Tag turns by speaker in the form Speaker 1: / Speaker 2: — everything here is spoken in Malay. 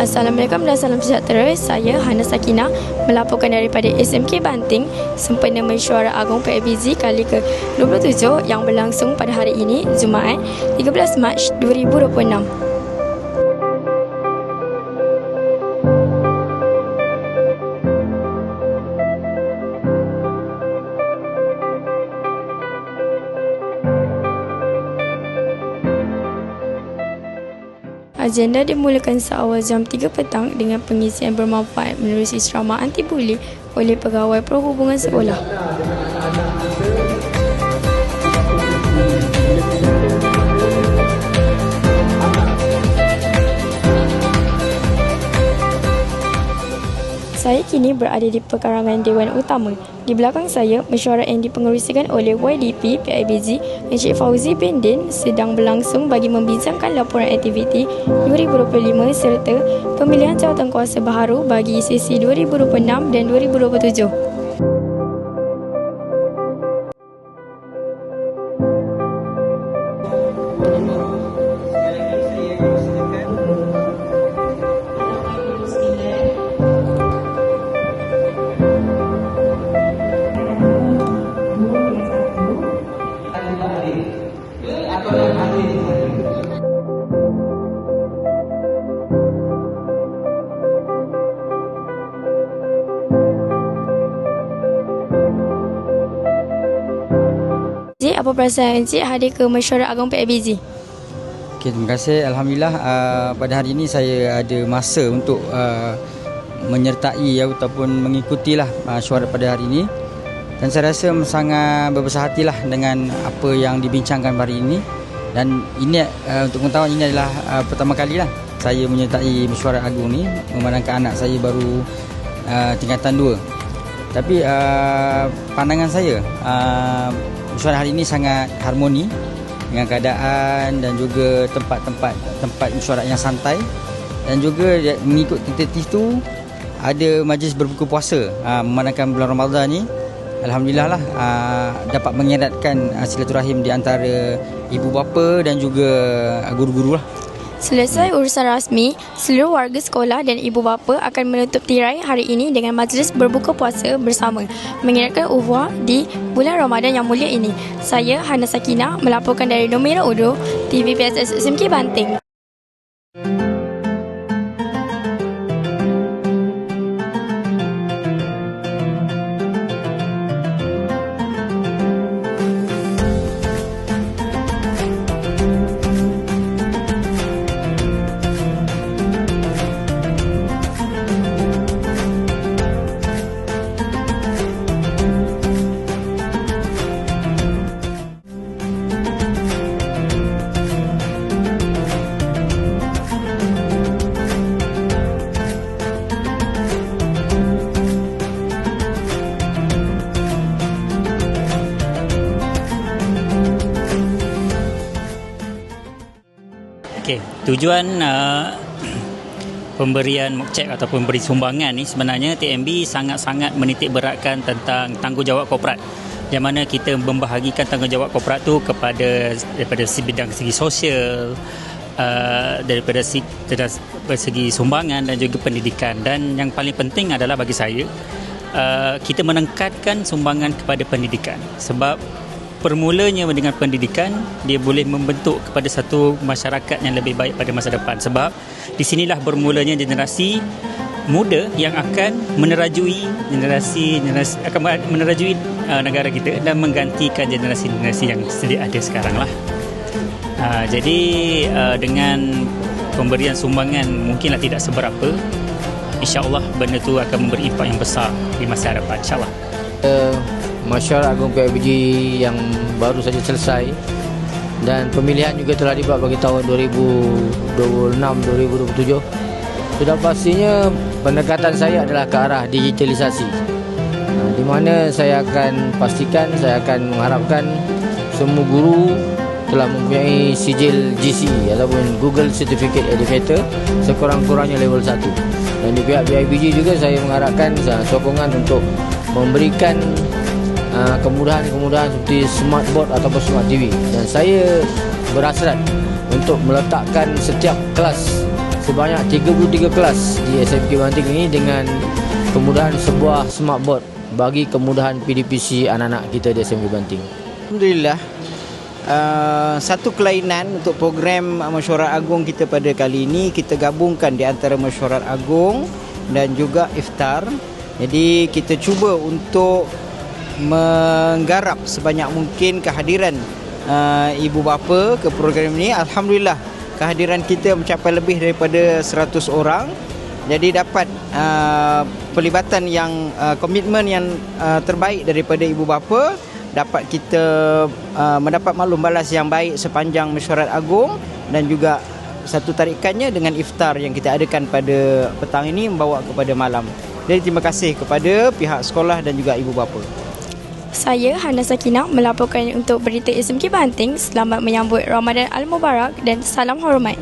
Speaker 1: Assalamualaikum dan salam sejahtera. Saya Hana Sakinah melaporkan daripada SMK Banting sempena Mesyuarat Agung PABG kali ke-27 yang berlangsung pada hari ini, Jumaat 13 Mac 2026. Agenda dimulakan seawal jam 3 petang dengan pengisian bermanfaat menerusi ceramah anti-buli oleh pegawai perhubungan sekolah. Saya kini berada di pekarangan Dewan Utama. Di belakang saya, mesyuarat yang dipengerusikan oleh YDP PABG Encik Fauzi bin Din sedang berlangsung bagi membincangkan laporan aktiviti 2025 serta pemilihan jawatankuasa baharu bagi sesi 2026 dan 2027. Apa perasaan Encik hadir ke Mesyuarat Agung PABG?
Speaker 2: Okay, terima kasih. Alhamdulillah pada hari ini saya ada masa untuk menyertai ataupun mengikutilah mesyuarat pada hari ini, dan saya rasa sangat berbesar hatilah dengan apa yang dibincangkan hari ini. Dan ini untuk pengetahuan, ini adalah pertama kalilah saya menyertai Mesyuarat Agung ni, memandangkan anak saya baru tingkatan 2. Tapi pandangan saya mesyuarat hari ini sangat harmoni dengan keadaan dan juga tempat mesyuarat yang santai, dan juga mengikut tentatif tu ada majlis berbuka puasa memandangkan bulan Ramadan ni. Alhamdulillah lah dapat mengeratkan silaturahim di antara ibu bapa dan juga guru-guru lah.
Speaker 1: Selesai urusan rasmi, seluruh warga sekolah dan ibu bapa akan menutup tirai hari ini dengan majlis berbuka puasa bersama mengeratkan ukhuwah di bulan Ramadan yang mulia ini. Saya Hana Sakinah melaporkan dari Nomera Udo, TVPSS SMK Banting.
Speaker 3: Okey, tujuan pemberian mukcek ataupun beri sumbangan ni sebenarnya TMB sangat-sangat menitik beratkan tentang tanggungjawab korporat, yang mana kita membahagikan tanggungjawab korporat tu daripada segi sosial, daripada segi sumbangan dan juga pendidikan. Dan yang paling penting adalah bagi saya, kita meningkatkan sumbangan kepada pendidikan, sebab permulanya dengan pendidikan dia boleh membentuk kepada satu masyarakat yang lebih baik pada masa depan. Sebab di sinilah bermulanya generasi muda yang akan menerajui negara kita dan menggantikan generasi-generasi yang sedia ada sekarang lah. Jadi dengan pemberian sumbangan mungkinlah tidak seberapa, insya-Allah benda tu akan memberi impak yang besar di masa hadapan, insya-Allah.
Speaker 4: Mesyuarat Agung PABG yang baru saja selesai, dan pemilihan juga telah dibuat bagi tahun 2026-2027. Sudah pastinya pendekatan saya adalah ke arah digitalisasi, di mana saya akan pastikan, saya akan mengharapkan semua guru telah mempunyai sijil GC ataupun Google Certificate Educator sekurang-kurangnya level 1. Dan di pihak PABG juga saya mengharapkan sokongan untuk memberikan kemudahan-kemudahan seperti smart board ataupun smart TV. Dan saya berhasrat untuk meletakkan setiap kelas sebanyak 33 kelas di SMK Banting ini dengan kemudahan sebuah smartboard bagi kemudahan PDPC anak-anak kita di SMK Banting.
Speaker 5: Alhamdulillah, satu kelainan untuk program Mesyuarat Agung kita pada kali ini, kita gabungkan di antara Mesyuarat Agung dan juga iftar. Jadi kita cuba untuk menggarap sebanyak mungkin kehadiran ibu bapa ke program ini. Alhamdulillah, kehadiran kita mencapai lebih daripada 100 orang. Jadi dapat pelibatan yang komitmen yang terbaik daripada ibu bapa, dapat kita mendapat maklum balas yang baik sepanjang Mesyuarat Agung, dan juga satu tarikannya dengan iftar yang kita adakan pada petang ini membawa kepada malam. Jadi terima kasih kepada pihak sekolah dan juga ibu bapa.
Speaker 1: Saya Hana Sakinah melaporkan untuk Berita SMK Banting. Selamat menyambut Ramadan Al-Mubarak dan salam hormat.